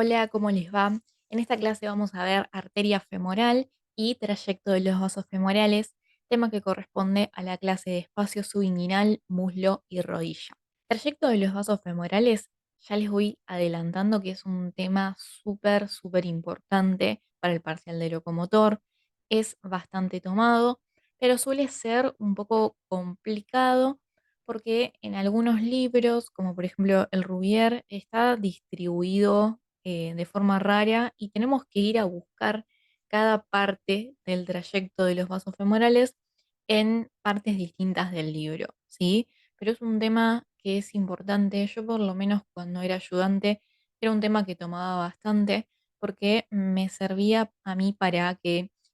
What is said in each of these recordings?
Hola, ¿cómo les va? En esta clase vamos a ver arteria femoral y trayecto de los vasos femorales, tema que corresponde a la clase de espacio subinguinal, muslo y rodilla. Trayecto de los vasos femorales, ya les voy adelantando que es un tema súper importante para el parcial de locomotor. Es bastante tomado, pero suele ser un poco complicado porque en algunos libros, como por ejemplo el Rubier, está distribuido de forma rara y tenemos que ir a buscar cada parte del trayecto de los vasos femorales en partes distintas del libro, ¿sí? Pero es un tema que es importante. Yo por lo menos cuando era ayudante era un tema que tomaba bastante porque me servía a mí para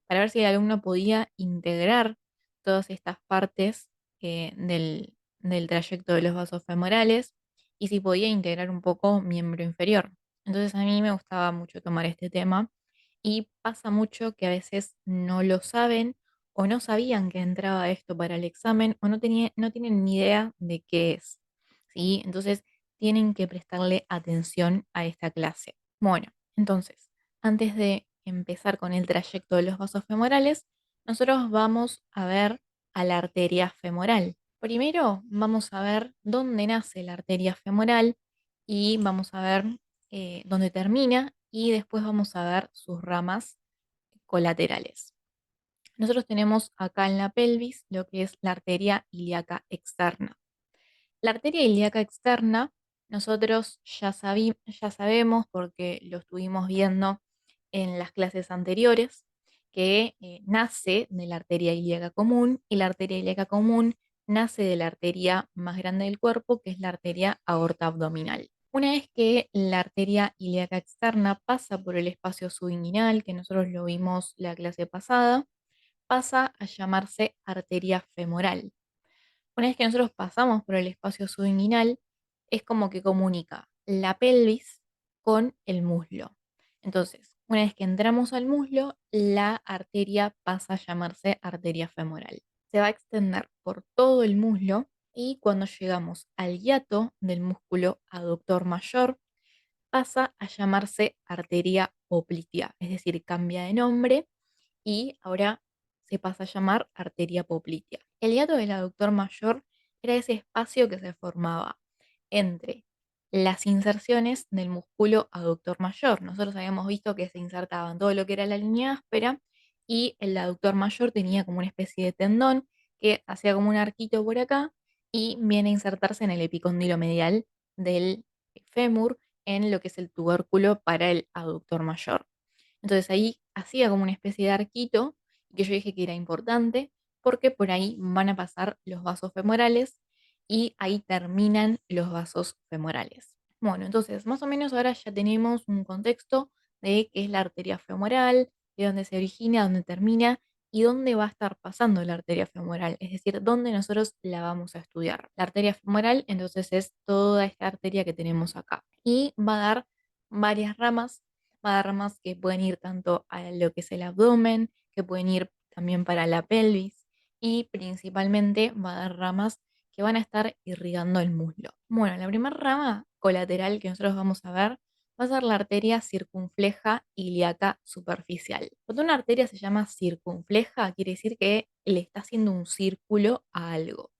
ver si el alumno podía integrar todas estas partes del trayecto de los vasos femorales y si podía integrar un poco miembro inferior. Entonces a mí me gustaba mucho tomar este tema y pasa mucho que a veces no lo saben o no sabían que entraba esto para el examen o no tienen ni idea de qué es, ¿sí? Entonces tienen que prestarle atención a esta clase. Bueno, entonces, antes de empezar con el trayecto de los vasos femorales, nosotros vamos a ver a la arteria femoral. Primero vamos a ver dónde nace la arteria femoral y vamos a ver dónde termina y después vamos a ver sus ramas colaterales. Nosotros tenemos acá en la pelvis lo que es la arteria ilíaca externa. La arteria ilíaca externa, nosotros ya sabemos porque lo estuvimos viendo en las clases anteriores, que nace de la arteria ilíaca común y la arteria ilíaca común nace de la arteria más grande del cuerpo, que es la arteria aorta abdominal. Una vez que la arteria ilíaca externa pasa por el espacio subinguinal, que nosotros lo vimos la clase pasada, pasa a llamarse arteria femoral. Una vez que nosotros pasamos por el espacio subinguinal, es como que comunica la pelvis con el muslo. Entonces, una vez que entramos al muslo, la arteria pasa a llamarse arteria femoral. Se va a extender por todo el muslo y cuando llegamos al hiato del músculo aductor mayor, pasa a llamarse arteria poplitea, es decir, cambia de nombre y ahora se pasa a llamar arteria poplitea. El hiato del aductor mayor era ese espacio que se formaba entre las inserciones del músculo aductor mayor. Nosotros habíamos visto que se insertaban todo lo que era la línea áspera y el aductor mayor tenía como una especie de tendón que hacía como un arquito por acá y viene a insertarse en el epicóndilo medial del fémur en lo que es el tubérculo para el aductor mayor. Entonces ahí hacía como una especie de arquito que yo dije que era importante porque por ahí van a pasar los vasos femorales y ahí terminan los vasos femorales. Bueno, entonces más o menos ahora ya tenemos un contexto de qué es la arteria femoral, de dónde se origina, dónde termina y dónde va a estar pasando la arteria femoral, es decir, dónde nosotros la vamos a estudiar. La arteria femoral entonces es toda esta arteria que tenemos acá y va a dar varias ramas, va a dar ramas que pueden ir tanto a lo que es el abdomen, que pueden ir también para la pelvis y principalmente va a dar ramas que van a estar irrigando el muslo. Bueno, la primera rama colateral que nosotros vamos a ver va a ser la arteria circunfleja ilíaca superficial. Cuando una arteria se llama circunfleja, quiere decir que le está haciendo un círculo a algo.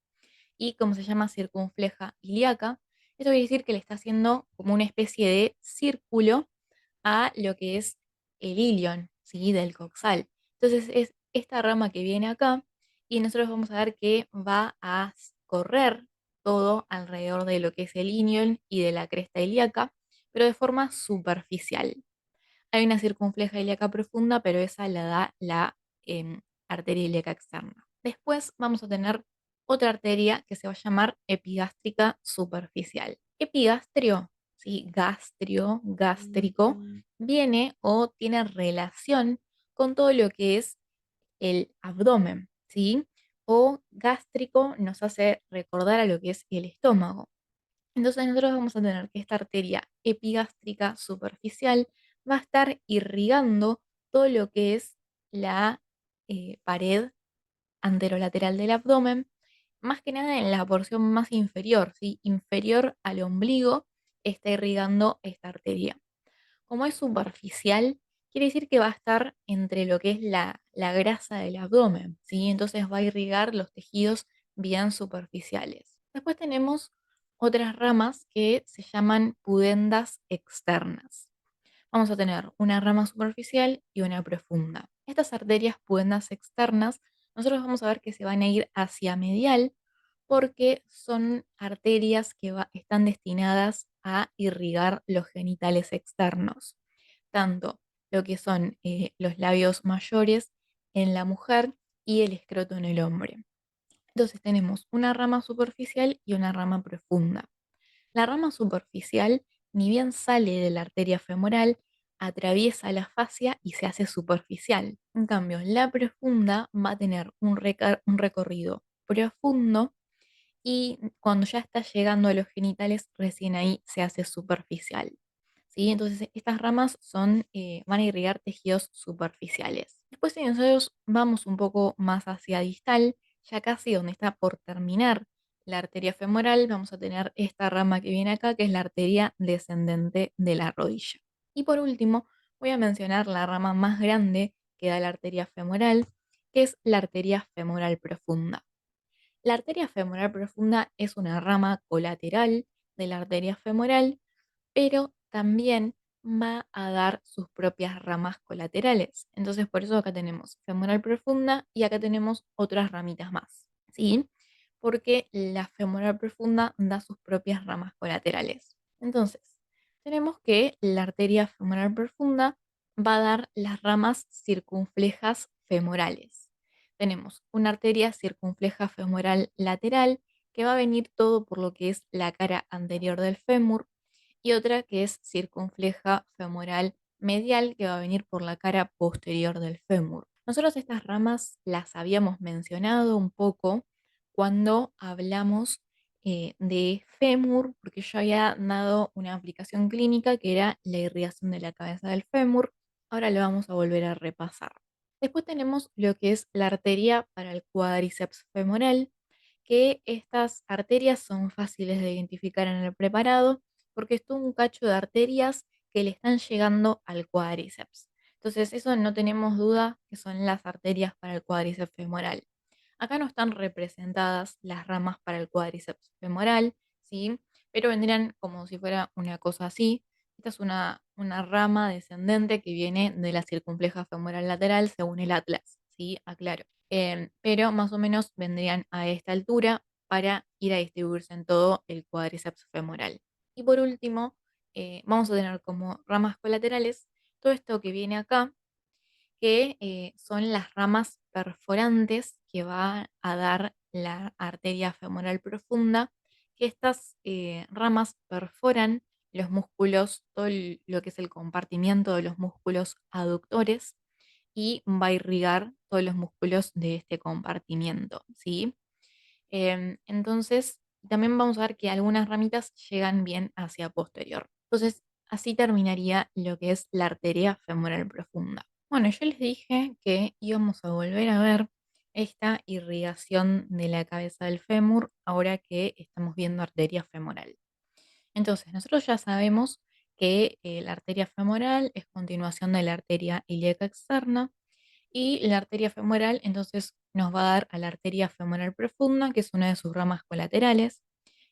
Y como se llama circunfleja ilíaca, esto quiere decir que le está haciendo como una especie de círculo a lo que es el ilion, ¿sí? Del coxal. Entonces es esta rama que viene acá y nosotros vamos a ver que va a correr todo alrededor de lo que es el ilion y de la cresta ilíaca, pero de forma superficial. Hay una circunfleja ilíaca profunda, pero esa la da la arteria ilíaca externa. Después vamos a tener otra arteria que se va a llamar epigástrica superficial. Epigastrio, ¿sí? Gastrio, gástrico, viene o tiene relación con todo lo que es el abdomen, ¿sí? O gástrico nos hace recordar a lo que es el estómago. Entonces nosotros vamos a tener que esta arteria epigástrica superficial va a estar irrigando todo lo que es la pared anterolateral del abdomen, más que nada en la porción más inferior, ¿sí? Inferior al ombligo está irrigando esta arteria. Como es superficial, quiere decir que va a estar entre lo que es la grasa del abdomen, ¿sí? Entonces va a irrigar los tejidos bien superficiales. Después tenemos otras ramas que se llaman pudendas externas. Vamos a tener una rama superficial y una profunda. Estas arterias pudendas externas, nosotros vamos a ver que se van a ir hacia medial porque son arterias que están destinadas a irrigar los genitales externos, tanto lo que son los labios mayores en la mujer y el escroto en el hombre. Entonces tenemos una rama superficial y una rama profunda. La rama superficial, ni bien sale de la arteria femoral, atraviesa la fascia y se hace superficial. En cambio, la profunda va a tener un recorrido profundo y cuando ya está llegando a los genitales, recién ahí se hace superficial. ¿Sí? Entonces, estas ramas van a irrigar tejidos superficiales. Después, si nosotros vamos un poco más hacia distal, ya casi donde está por terminar la arteria femoral, vamos a tener esta rama que viene acá, que es la arteria descendente de la rodilla. Y por último, voy a mencionar la rama más grande que da la arteria femoral, que es la arteria femoral profunda. La arteria femoral profunda es una rama colateral de la arteria femoral, pero también va a dar sus propias ramas colaterales. Entonces, por eso acá tenemos femoral profunda y acá tenemos otras ramitas más, ¿sí? Porque la femoral profunda da sus propias ramas colaterales. Entonces, tenemos que la arteria femoral profunda va a dar las ramas circunflejas femorales. Tenemos una arteria circunfleja femoral lateral que va a venir todo por lo que es la cara anterior del fémur y otra que es circunfleja femoral medial que va a venir por la cara posterior del fémur. Nosotros estas ramas las habíamos mencionado un poco cuando hablamos de fémur, porque yo había dado una aplicación clínica que era la irrigación de la cabeza del fémur. Ahora lo vamos a volver a repasar. Después tenemos lo que es la arteria para el cuádriceps femoral, que estas arterias son fáciles de identificar en el preparado porque es todo un cacho de arterias que le están llegando al cuádriceps. Entonces, eso no tenemos duda que son las arterias para el cuádriceps femoral. Acá no están representadas las ramas para el cuádriceps femoral, ¿sí? Pero vendrían como si fuera una cosa así. Esta es una rama descendente que viene de la circunfleja femoral lateral según el atlas, ¿sí? Aclaro. Pero más o menos vendrían a esta altura para ir a distribuirse en todo el cuádriceps femoral. Y por último, vamos a tener como ramas colaterales todo esto que viene acá, que son las ramas perforantes que va a dar la arteria femoral profunda, que estas ramas perforan los músculos, lo que es el compartimiento de los músculos aductores y va a irrigar todos los músculos de este compartimiento, ¿sí? Entonces, también vamos a ver que algunas ramitas llegan bien hacia posterior. Entonces, así terminaría lo que es la arteria femoral profunda. Bueno, yo les dije que íbamos a volver a ver esta irrigación de la cabeza del fémur ahora que estamos viendo arteria femoral. Entonces, nosotros ya sabemos que la arteria femoral es continuación de la arteria ilíaca externa y la arteria femoral entonces nos va a dar a la arteria femoral profunda, que es una de sus ramas colaterales.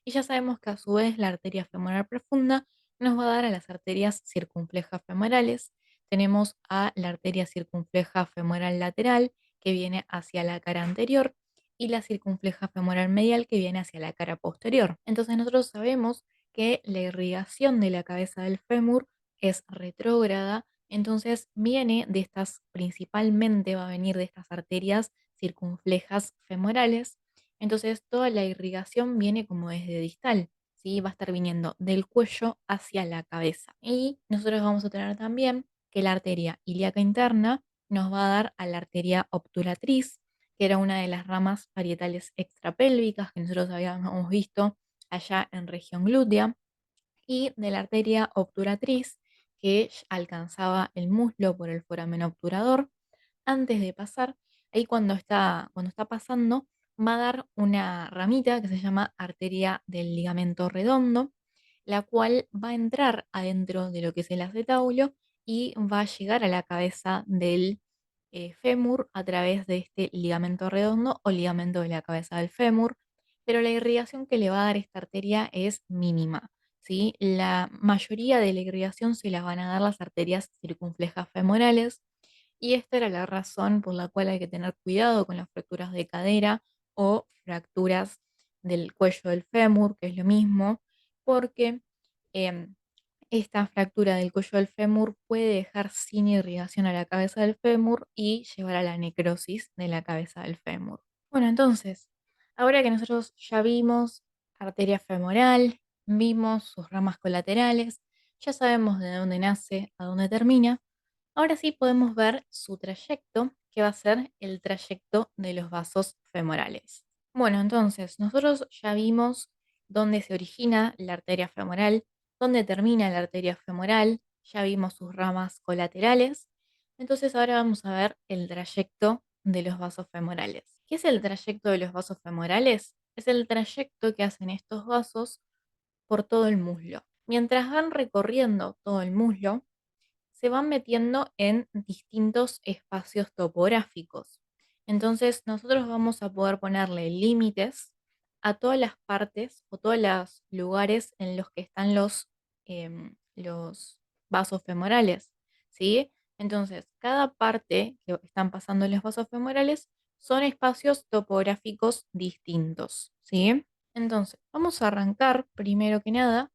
Y ya sabemos que a su vez la arteria femoral profunda nos va a dar a las arterias circunflejas femorales. Tenemos a la arteria circunfleja femoral lateral, que viene hacia la cara anterior, y la circunfleja femoral medial, que viene hacia la cara posterior. Entonces nosotros sabemos que la irrigación de la cabeza del fémur es retrógrada, entonces viene de estas, principalmente va a venir de estas arterias circunflejas femorales, entonces toda la irrigación viene como desde distal, ¿sí? Va a estar viniendo del cuello hacia la cabeza. Y nosotros vamos a tener también que la arteria ilíaca interna nos va a dar a la arteria obturatriz, que era una de las ramas parietales extrapélvicas que nosotros habíamos visto allá en región glútea, y de la arteria obturatriz que alcanzaba el muslo por el foramen obturador. Antes de pasar, ahí cuando está pasando, va a dar una ramita que se llama arteria del ligamento redondo. la cual va a entrar adentro de lo que es el acetábulo y va a llegar a la cabeza del fémur a través de este ligamento redondo o ligamento de la cabeza del fémur, pero la irrigación que le va a dar esta arteria es mínima. ¿Sí? La mayoría de la irrigación se la van a dar las arterias circunflejas femorales y esta era la razón por la cual hay que tener cuidado con las fracturas de cadera o fracturas del cuello del fémur, que es lo mismo, porque em, esta fractura del cuello del fémur puede dejar sin irrigación a la cabeza del fémur y llevar a la necrosis de la cabeza del fémur. Bueno, entonces, ahora que nosotros ya vimos arteria femoral, vimos sus ramas colaterales, ya sabemos de dónde nace a dónde termina, ahora sí podemos ver su trayecto, que va a ser el trayecto de los vasos femorales. Bueno, entonces, nosotros ya vimos dónde se origina la arteria femoral, dónde termina la arteria femoral, ya vimos sus ramas colaterales. Entonces ahora vamos a ver el trayecto de los vasos femorales. ¿Qué es el trayecto de los vasos femorales? Es el trayecto que hacen estos vasos por todo el muslo. Mientras van recorriendo todo el muslo, se van metiendo en distintos espacios topográficos. Entonces, nosotros vamos a poder ponerle límites a todas las partes o todos los lugares en los que están los vasos femorales, ¿sí? Entonces, cada parte que están pasando los vasos femorales son espacios topográficos distintos, ¿sí? Entonces, vamos a arrancar primero que nada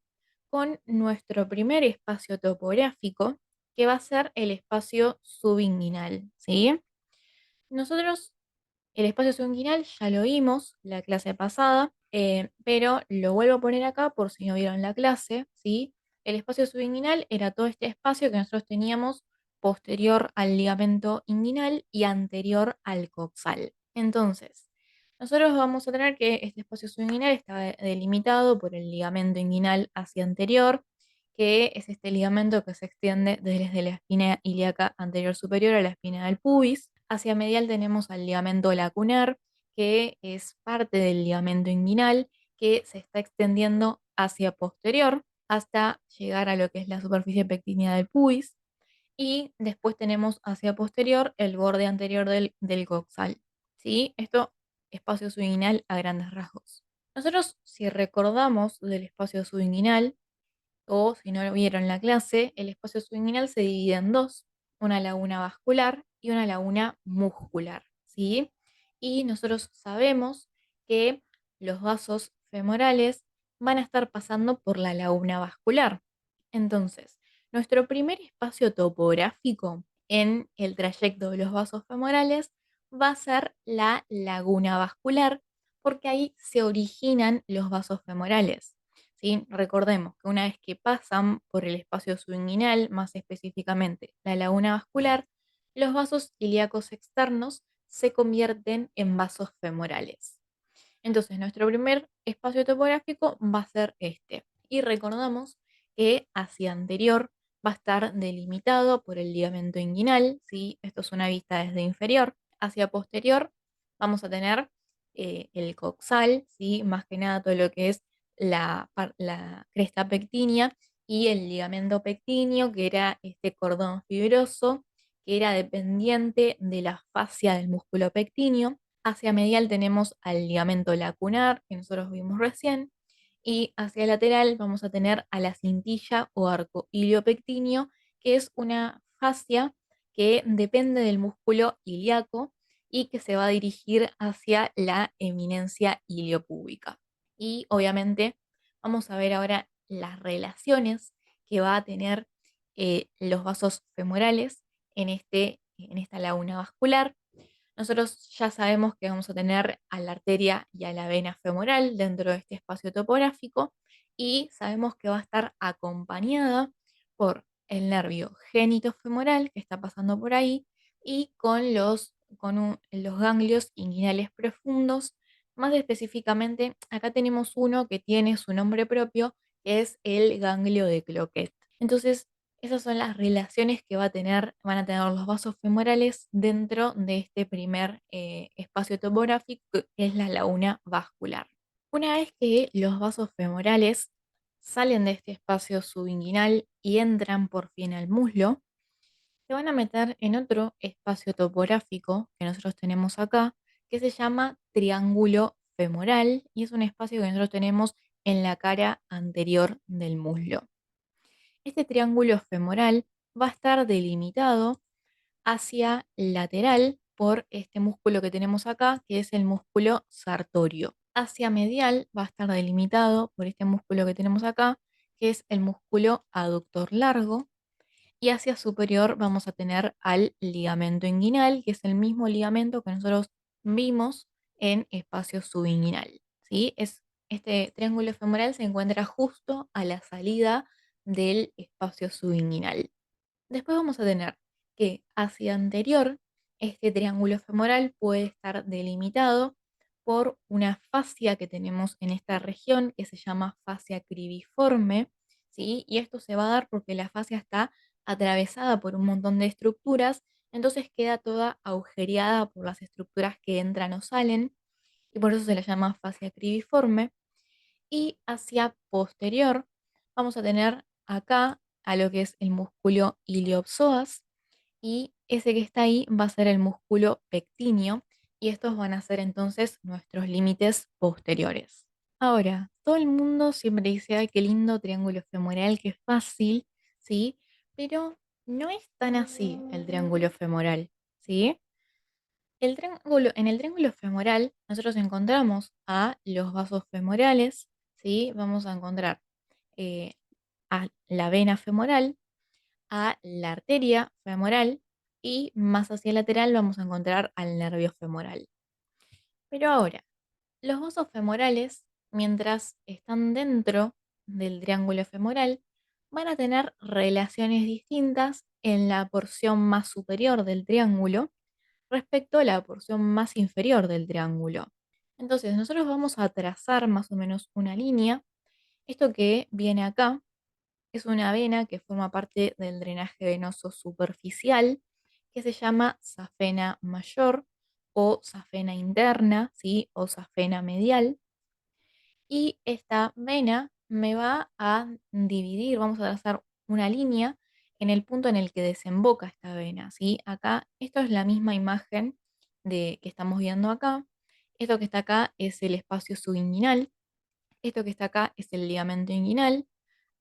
con nuestro primer espacio topográfico, que va a ser el espacio subinguinal, ¿sí? Nosotros el espacio subinguinal ya lo vimos la clase pasada, pero lo vuelvo a poner acá por si no vieron la clase, ¿sí? El espacio subinguinal era todo este espacio que nosotros teníamos posterior al ligamento inguinal y anterior al coxal. Entonces, nosotros vamos a tener que este espacio subinguinal está delimitado por el ligamento inguinal hacia anterior, que es este ligamento que se extiende desde la espina ilíaca anterior superior a la espina del pubis. Hacia medial tenemos al ligamento lacunar, que es parte del ligamento inguinal, que se está extendiendo hacia posterior hasta llegar a lo que es la superficie pectínea del pubis. Y después tenemos hacia posterior el borde anterior del coxal. ¿Sí? Esto, espacio subinguinal a grandes rasgos. Nosotros, si recordamos del espacio subinguinal, o si no lo vieron en la clase, el espacio subinguinal se divide en dos, una laguna vascular y una laguna muscular, ¿sí? Y nosotros sabemos que los vasos femorales van a estar pasando por la laguna vascular. Entonces, nuestro primer espacio topográfico en el trayecto de los vasos femorales va a ser la laguna vascular, porque ahí se originan los vasos femorales. ¿Sí? Recordemos que una vez que pasan por el espacio subinguinal, más específicamente la laguna vascular, los vasos ilíacos externos se convierten en vasos femorales. Entonces, nuestro primer espacio topográfico va a ser este. Y recordamos que hacia anterior va a estar delimitado por el ligamento inguinal, ¿sí? Esto es una vista desde inferior. Hacia posterior vamos a tener el coxal, ¿sí? Más que nada todo lo que es la cresta pectínea y el ligamento pectíneo, que era este cordón fibroso, que era dependiente de la fascia del músculo pectíneo. Hacia medial tenemos al ligamento lacunar, que nosotros vimos recién, y hacia lateral vamos a tener a la cintilla o arco iliopectíneo, que es una fascia que depende del músculo ilíaco y que se va a dirigir hacia la eminencia iliopúbica. Y obviamente vamos a ver ahora las relaciones que va a tener los vasos femorales en esta laguna vascular. Nosotros ya sabemos que vamos a tener a la arteria y a la vena femoral dentro de este espacio topográfico y sabemos que va a estar acompañada por el nervio genitofemoral que está pasando por ahí y con los ganglios inguinales profundos. Más específicamente, acá tenemos uno que tiene su nombre propio, que es el ganglio de Cloquet. Entonces, esas son las relaciones que van a tener los vasos femorales dentro de este primer espacio topográfico, que es la laguna vascular. Una vez que los vasos femorales salen de este espacio subinguinal y entran por fin al muslo, se van a meter en otro espacio topográfico que nosotros tenemos acá, que se llama triángulo femoral y es un espacio que nosotros tenemos en la cara anterior del muslo. Este triángulo femoral va a estar delimitado hacia lateral por este músculo que tenemos acá, que es el músculo sartorio. Hacia medial va a estar delimitado por este músculo que tenemos acá, que es el músculo aductor largo. Y hacia superior vamos a tener al ligamento inguinal, que es el mismo ligamento que nosotros vimos en espacio subinguinal. ¿Sí? Este triángulo femoral se encuentra justo a la salida del espacio subinguinal. Después vamos a tener que hacia anterior, este triángulo femoral puede estar delimitado por una fascia que tenemos en esta región que se llama fascia cribiforme, ¿sí? Y esto se va a dar porque la fascia está atravesada por un montón de estructuras, entonces queda toda agujereada por las estructuras que entran o salen, y por eso se le llama fascia cribiforme. Y hacia posterior vamos a tener acá a lo que es el músculo iliopsoas y ese que está ahí va a ser el músculo pectíneo y estos van a ser entonces nuestros límites posteriores. Ahora, todo el mundo siempre dice, ay, qué lindo triángulo femoral, qué fácil, ¿sí? Pero no es tan así el triángulo femoral, ¿sí? En el triángulo femoral nosotros encontramos a los vasos femorales, ¿sí? Vamos a encontrar eh, a la vena femoral, a la arteria femoral y más hacia el lateral vamos a encontrar al nervio femoral. Pero ahora, los vasos femorales, mientras están dentro del triángulo femoral, van a tener relaciones distintas en la porción más superior del triángulo respecto a la porción más inferior del triángulo. Entonces, nosotros vamos a trazar más o menos una línea. Esto que viene acá es una vena que forma parte del drenaje venoso superficial, que se llama safena mayor o safena interna, ¿sí? O safena medial. Y esta vena me va a dividir, vamos a trazar una línea en el punto en el que desemboca esta vena, ¿sí? Acá, esto es la misma imagen que estamos viendo acá. Esto que está acá es el espacio subinguinal. Esto que está acá es el ligamento inguinal.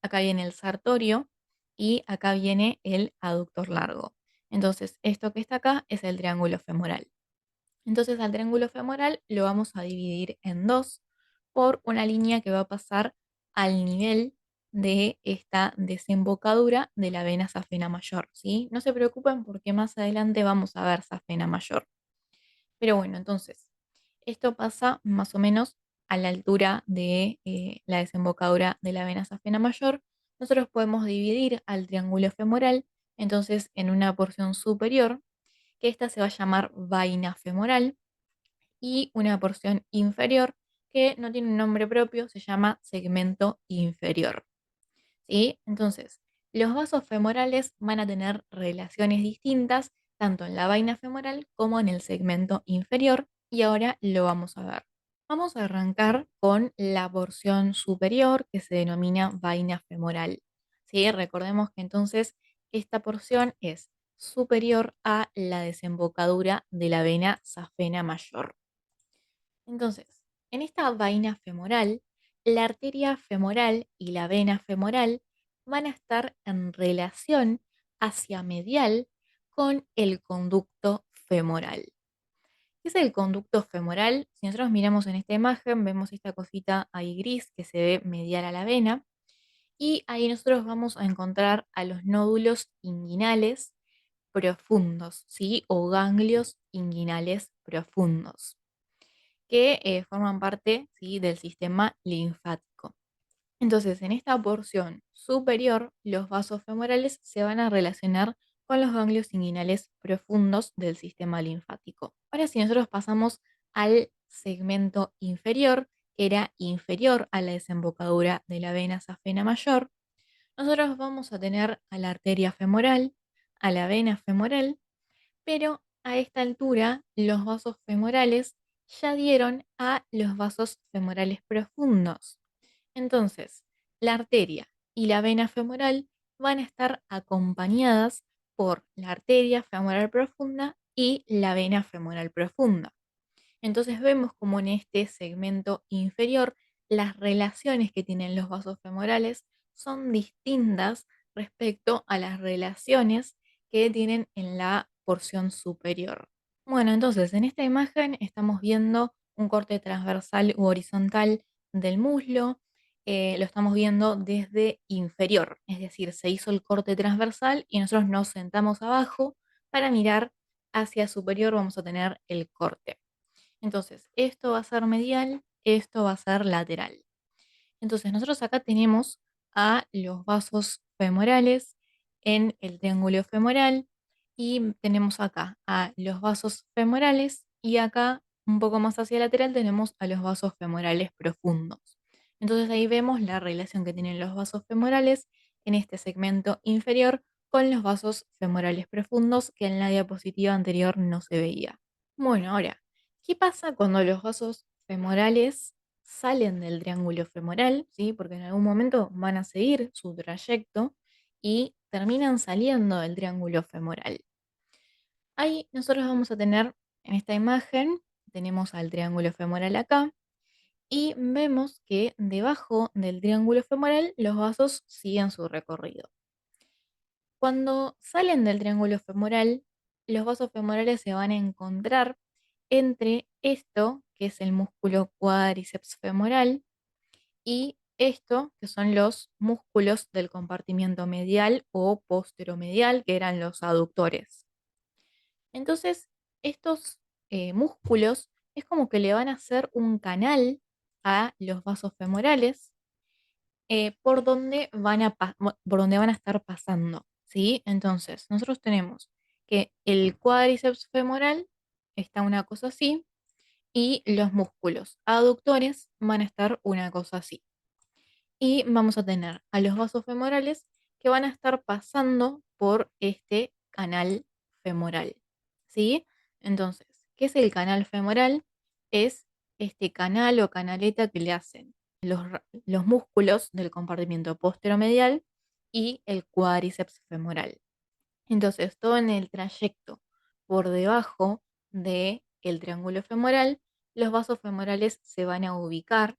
Acá viene el sartorio y acá viene el aductor largo. Entonces, esto que está acá es el triángulo femoral. Entonces al triángulo femoral lo vamos a dividir en dos por una línea que va a pasar al nivel de esta desembocadura de la vena safena mayor, ¿sí? No se preocupen porque más adelante vamos a ver safena mayor. Pero bueno, entonces, esto pasa más o menos a la altura de la desembocadura de la vena safena mayor. Nosotros podemos dividir al triángulo femoral entonces en una porción superior, que esta se va a llamar vaina femoral, y una porción inferior que no tiene un nombre propio, se llama segmento inferior. ¿Sí? Entonces, los vasos femorales van a tener relaciones distintas tanto en la vaina femoral como en el segmento inferior y ahora lo vamos a ver. Vamos a arrancar con la porción superior que se denomina vaina femoral. ¿Sí? Recordemos que entonces esta porción es superior a la desembocadura de la vena safena mayor. Entonces, en esta vaina femoral, la arteria femoral y la vena femoral van a estar en relación hacia medial con el conducto femoral. ¿Qué es el conducto femoral? Si nosotros miramos en esta imagen, vemos esta cosita ahí gris que se ve medial a la vena y ahí nosotros vamos a encontrar a los nódulos inguinales profundos, ¿sí? O ganglios inguinales profundos que forman parte, ¿sí? Del sistema linfático. Entonces, en esta porción superior, los vasos femorales se van a relacionar con los ganglios inguinales profundos del sistema linfático. Ahora, si nosotros pasamos al segmento inferior, que era inferior a la desembocadura de la vena safena mayor, nosotros vamos a tener a la arteria femoral, a la vena femoral, pero a esta altura los vasos femorales ya dieron a los vasos femorales profundos. Entonces, La arteria y la vena femoral van a estar acompañadas por la arteria femoral profunda y la vena femoral profunda. Entonces vemos como en este segmento inferior las relaciones que tienen los vasos femorales son distintas respecto a las relaciones que tienen en la porción superior. Bueno, entonces en esta imagen estamos viendo un corte transversal u horizontal del muslo. Lo estamos viendo desde inferior, es decir, se hizo el corte transversal y nosotros nos sentamos abajo para mirar hacia superior, vamos a tener el corte. Entonces, esto va a ser medial, esto va a ser lateral. Entonces, nosotros acá tenemos a los vasos femorales en el triángulo femoral y tenemos acá a los vasos femorales y acá un poco más hacia lateral tenemos a los vasos femorales profundos. Entonces ahí vemos la relación que tienen los vasos femorales en este segmento inferior con los vasos femorales profundos que en la diapositiva anterior no se veía. Bueno, ahora, ¿qué pasa cuando los vasos femorales salen del triángulo femoral? ¿Sí? Porque en algún momento van a seguir su trayecto y terminan saliendo del triángulo femoral. Ahí nosotros vamos a tener en esta imagen, tenemos al triángulo femoral acá y vemos que debajo del triángulo femoral los vasos siguen su recorrido. Cuando salen del triángulo femoral, los vasos femorales se van a encontrar entre esto, que es el músculo cuádriceps femoral, y esto, que son los músculos del compartimiento medial o posteromedial, que eran los aductores. Entonces, estos músculos es como que le van a hacer un canal a los vasos femorales por donde por donde van a estar pasando, ¿sí? Entonces, nosotros tenemos que el cuádriceps femoral está una cosa así y los músculos aductores van a estar una cosa así. Y vamos a tener a los vasos femorales que van a estar pasando por este canal femoral, ¿sí? Entonces, ¿qué es el canal femoral? Es este canal o canaleta que le hacen los músculos del compartimiento posteromedial y el cuádriceps femoral. Entonces, todo en el trayecto por debajo del triángulo femoral, los vasos femorales se van a ubicar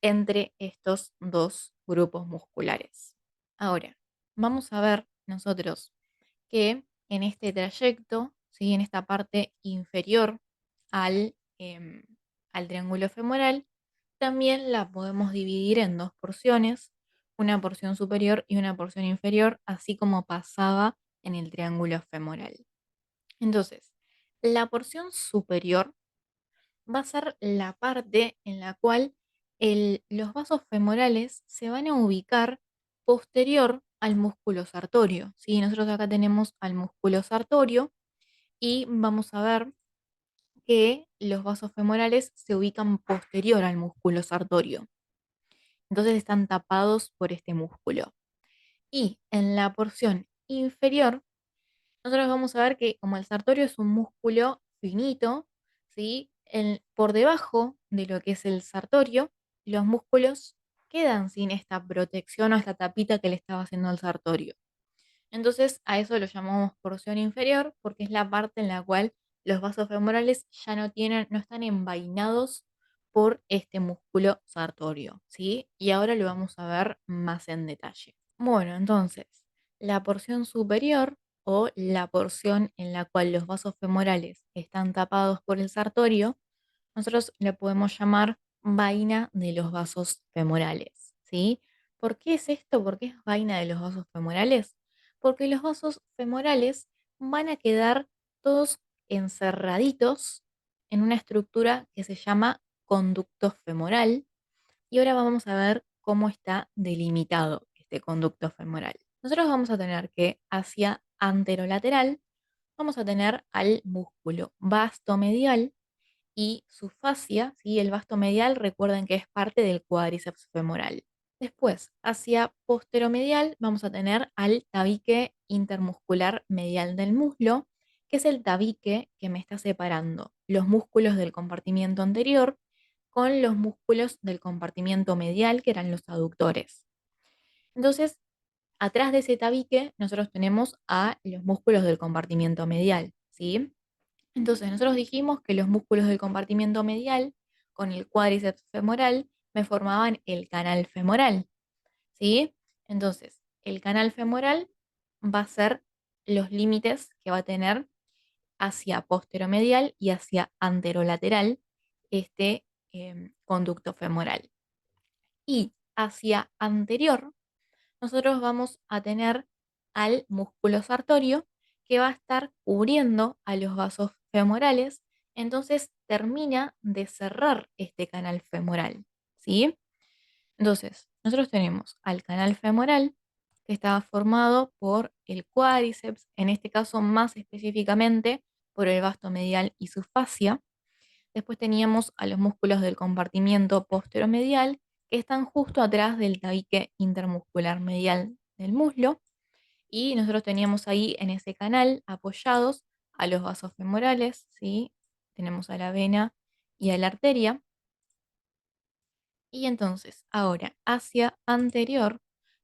entre estos dos grupos musculares. Ahora, vamos a ver nosotros que en este trayecto, ¿sí? En esta parte inferior al, al triángulo femoral, también la podemos dividir en dos porciones, una porción superior y una porción inferior, así como pasaba en el triángulo femoral. Entonces, la porción superior va a ser la parte en la cual los vasos femorales se van a ubicar posterior al músculo sartorio, ¿sí? Nosotros acá tenemos al músculo sartorio y vamos a ver que los vasos femorales se ubican posterior al músculo sartorio. Entonces están tapados por este músculo. Y en la porción inferior nosotros vamos a ver que como el sartorio es un músculo finito, ¿sí? Por debajo de lo que es el sartorio, los músculos quedan sin esta protección o esta tapita que le estaba haciendo el sartorio. Entonces a eso lo llamamos porción inferior porque es la parte en la cual los vasos femorales ya no están envainados por este músculo sartorio, ¿sí? Y ahora lo vamos a ver más en detalle. Bueno, entonces, la porción superior o la porción en la cual los vasos femorales están tapados por el sartorio, nosotros le podemos llamar vaina de los vasos femorales, ¿sí? ¿Por qué es esto? ¿Por qué es vaina de los vasos femorales? Porque los vasos femorales van a quedar todos encerraditos en una estructura que se llama conducto femoral y ahora vamos a ver cómo está delimitado este conducto femoral. Nosotros vamos a tener que hacia anterolateral vamos a tener al músculo vasto medial y su fascia, ¿sí? El vasto medial, recuerden que es parte del cuádriceps femoral. Después, hacia posteromedial, vamos a tener al tabique intermuscular medial del muslo, que es el tabique que me está separando los músculos del compartimiento anterior con los músculos del compartimiento medial, que eran los aductores. Entonces, atrás de ese tabique nosotros tenemos a los músculos del compartimiento medial, ¿sí? Entonces, nosotros dijimos que los músculos del compartimiento medial con el cuádriceps femoral me formaban el canal femoral, ¿sí? Entonces, el canal femoral va a ser los límites que va a tener hacia posteromedial y hacia anterolateral este conducto femoral. Y hacia anterior, nosotros vamos a tener al músculo sartorio que va a estar cubriendo a los vasos femorales, entonces termina de cerrar este canal femoral, ¿sí? Entonces, nosotros tenemos al canal femoral que estaba formado por el cuádriceps, en este caso más específicamente por el vasto medial y su fascia. Después teníamos a los músculos del compartimiento posteromedial que están justo atrás del tabique intermuscular medial del muslo. Y nosotros teníamos ahí en ese canal apoyados a los vasos femorales, ¿sí? Tenemos a la vena y a la arteria. Y entonces, ahora, hacia anterior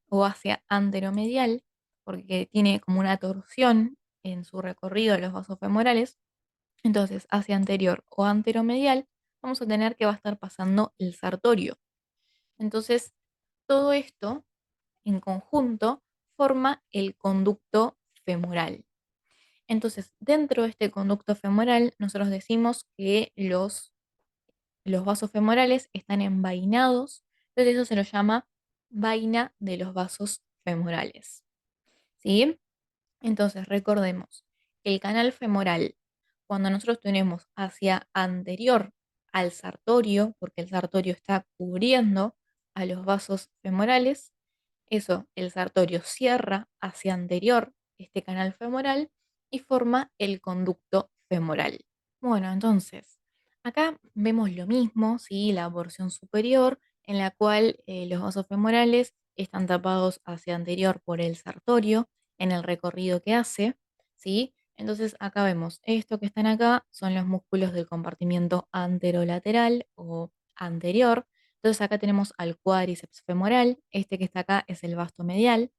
o hacia anteromedial, porque tiene como una torsión en su recorrido de los vasos femorales, entonces hacia anterior o anteromedial, vamos a tener que va a estar pasando el sartorio. Entonces, todo esto en conjunto forma el conducto femoral. Entonces, dentro de este conducto femoral, nosotros decimos que los vasos femorales están envainados, entonces eso se lo llama vaina de los vasos femorales. ¿Sí? Entonces, recordemos, el canal femoral, cuando nosotros tenemos hacia anterior al sartorio, porque el sartorio está cubriendo a los vasos femorales, eso, el sartorio cierra hacia anterior este canal femoral y forma el conducto femoral. Bueno, entonces, acá vemos lo mismo, ¿sí? La porción superior en la cual los vasos femorales están tapados hacia anterior por el sartorio en el recorrido que hace, ¿sí? Entonces acá vemos esto que están acá son los músculos del compartimiento anterolateral o anterior. Entonces acá tenemos al cuádriceps femoral, este que está acá es el vasto medial,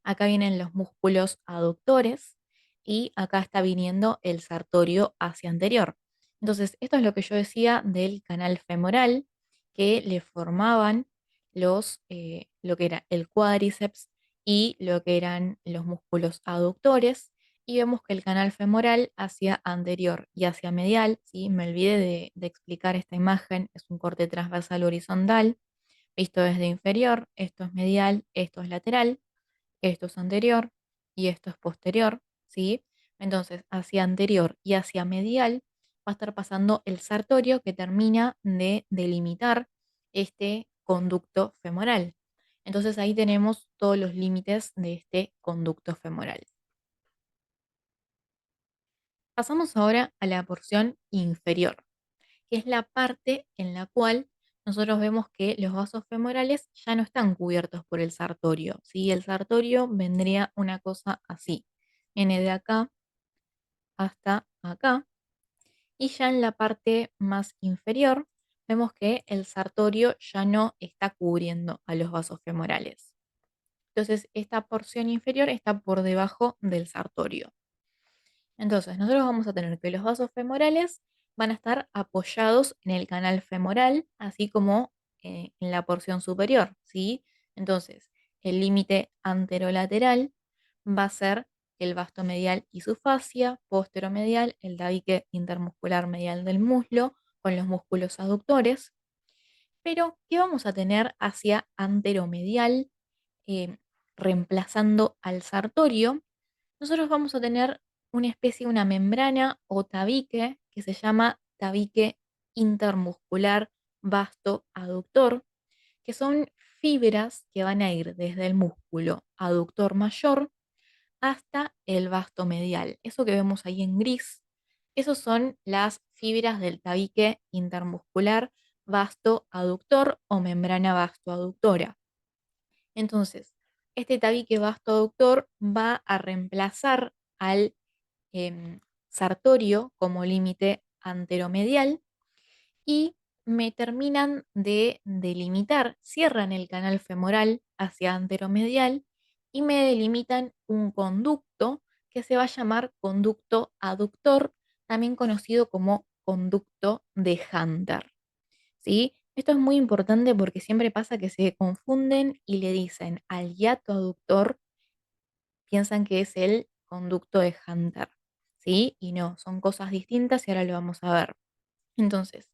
acá vienen los músculos aductores y acá está viniendo el sartorio hacia anterior. Entonces, esto es lo que yo decía del canal femoral, que le formaban lo que era el cuádriceps y lo que eran los músculos aductores. Y vemos que el canal femoral hacia anterior y hacia medial, ¿sí? Me olvidé de explicar esta imagen, es un corte transversal horizontal, visto desde inferior, esto es medial, esto es lateral, esto es anterior y esto es posterior, ¿sí? Entonces, hacia anterior y hacia medial va a estar pasando el sartorio que termina de delimitar este conducto femoral. Entonces ahí tenemos todos los límites de este conducto femoral. Pasamos ahora a la porción inferior, que es la parte en la cual nosotros vemos que los vasos femorales ya no están cubiertos por el sartorio, ¿sí? El sartorio vendría una cosa así, viene de acá hasta acá, y ya en la parte más inferior vemos que el sartorio ya no está cubriendo a los vasos femorales. Entonces, esta porción inferior está por debajo del sartorio. Entonces, nosotros vamos a tener que los vasos femorales van a estar apoyados en el canal femoral, así como en la porción superior, ¿sí? Entonces, el límite anterolateral va a ser el vasto medial y su fascia, posteromedial, el tabique intermuscular medial del muslo, con los músculos aductores. Pero, ¿qué vamos a tener hacia anteromedial, eh, reemplazando al sartorio? Nosotros vamos a tener una especie, una membrana o tabique que se llama tabique intermuscular vasto aductor, que son fibras que van a ir desde el músculo aductor mayor hasta el vasto medial. Eso que vemos ahí en gris, esos son las fibras del tabique intermuscular vasto aductor o membrana vasto aductora. Entonces, este tabique vastoaductor va a reemplazar al sartorio como límite anteromedial y me terminan de delimitar, cierran el canal femoral hacia anteromedial y me delimitan un conducto que se va a llamar conducto aductor, también conocido como conducto de Hunter. ¿Sí? Esto es muy importante porque siempre pasa que se confunden y le dicen al hiato aductor, piensan que es el conducto de Hunter, ¿sí? Y no, son cosas distintas y ahora lo vamos a ver. Entonces,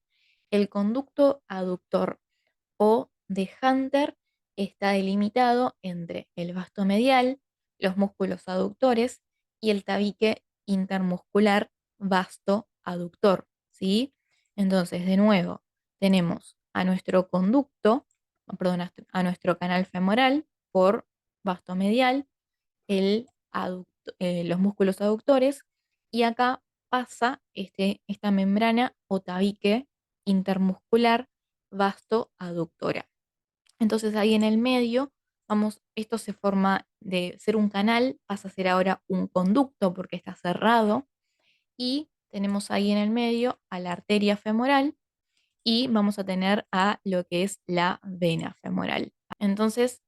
el conducto aductor o de Hunter está delimitado entre el vasto medial, los músculos aductores y el tabique intermuscular vasto aductor, ¿sí? Entonces, de nuevo, tenemos a nuestro conducto, perdón, a nuestro canal femoral por vasto medial, los músculos aductores, y acá pasa esta membrana o tabique intermuscular vasto aductora. Entonces ahí en el medio, esto se forma de ser un canal, pasa a ser ahora un conducto porque está cerrado, y tenemos ahí en el medio a la arteria femoral y vamos a tener a lo que es la vena femoral. Entonces,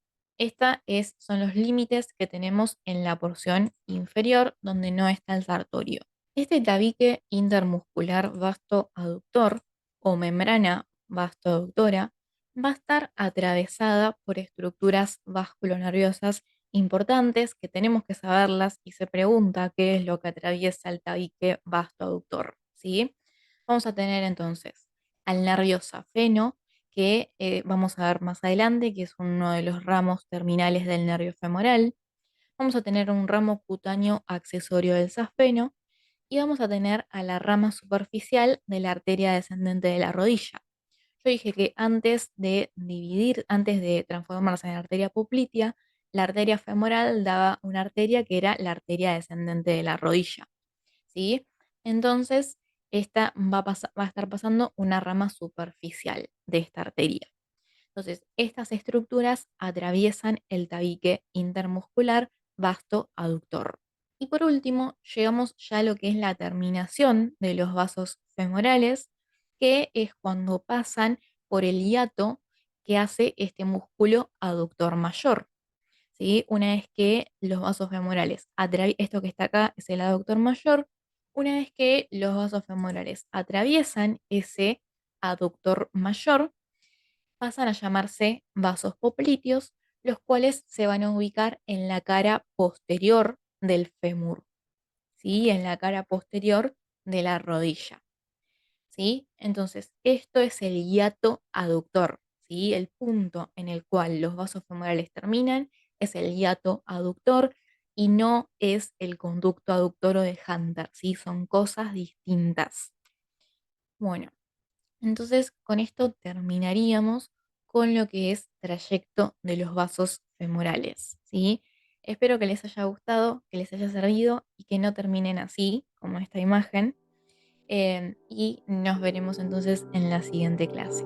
son los límites que tenemos en la porción inferior donde no está el sartorio. Este tabique intermuscular vasto aductor o membrana vasto aductora va a estar atravesada por estructuras vasculonerviosas importantes que tenemos que saberlas y se pregunta qué es lo que atraviesa el tabique vasto aductor, ¿sí? Vamos a tener entonces al nervio safeno, que vamos a ver más adelante, que es uno de los ramos terminales del nervio femoral. Vamos a tener un ramo cutáneo accesorio del safeno y vamos a tener a la rama superficial de la arteria descendente de la rodilla. Yo dije que antes de transformarse en arteria poplitea, la arteria femoral daba una arteria que era la arteria descendente de la rodilla, ¿sí? Entonces, esta va a estar pasando una rama superficial de esta arteria. Entonces, estas estructuras atraviesan el tabique intermuscular vasto aductor. Y por último, llegamos ya a lo que es la terminación de los vasos femorales, que es cuando pasan por el hiato que hace este músculo aductor mayor. ¿Sí? Una vez que los vasos femorales, esto que está acá es el aductor mayor, una vez que los vasos femorales atraviesan ese aductor mayor, pasan a llamarse vasos popliteos, los cuales se van a ubicar en la cara posterior del fémur, ¿sí? En la cara posterior de la rodilla, ¿sí? Entonces, esto es el hiato aductor, ¿sí? El punto en el cual los vasos femorales terminan es el hiato aductor y no es el conducto aductor o de Hunter, ¿sí? Son cosas distintas. Bueno, entonces, con esto terminaríamos con lo que es trayecto de los vasos femorales, ¿sí? Espero que les haya gustado, que les haya servido y que no terminen así, como esta imagen. Y nos veremos entonces en la siguiente clase.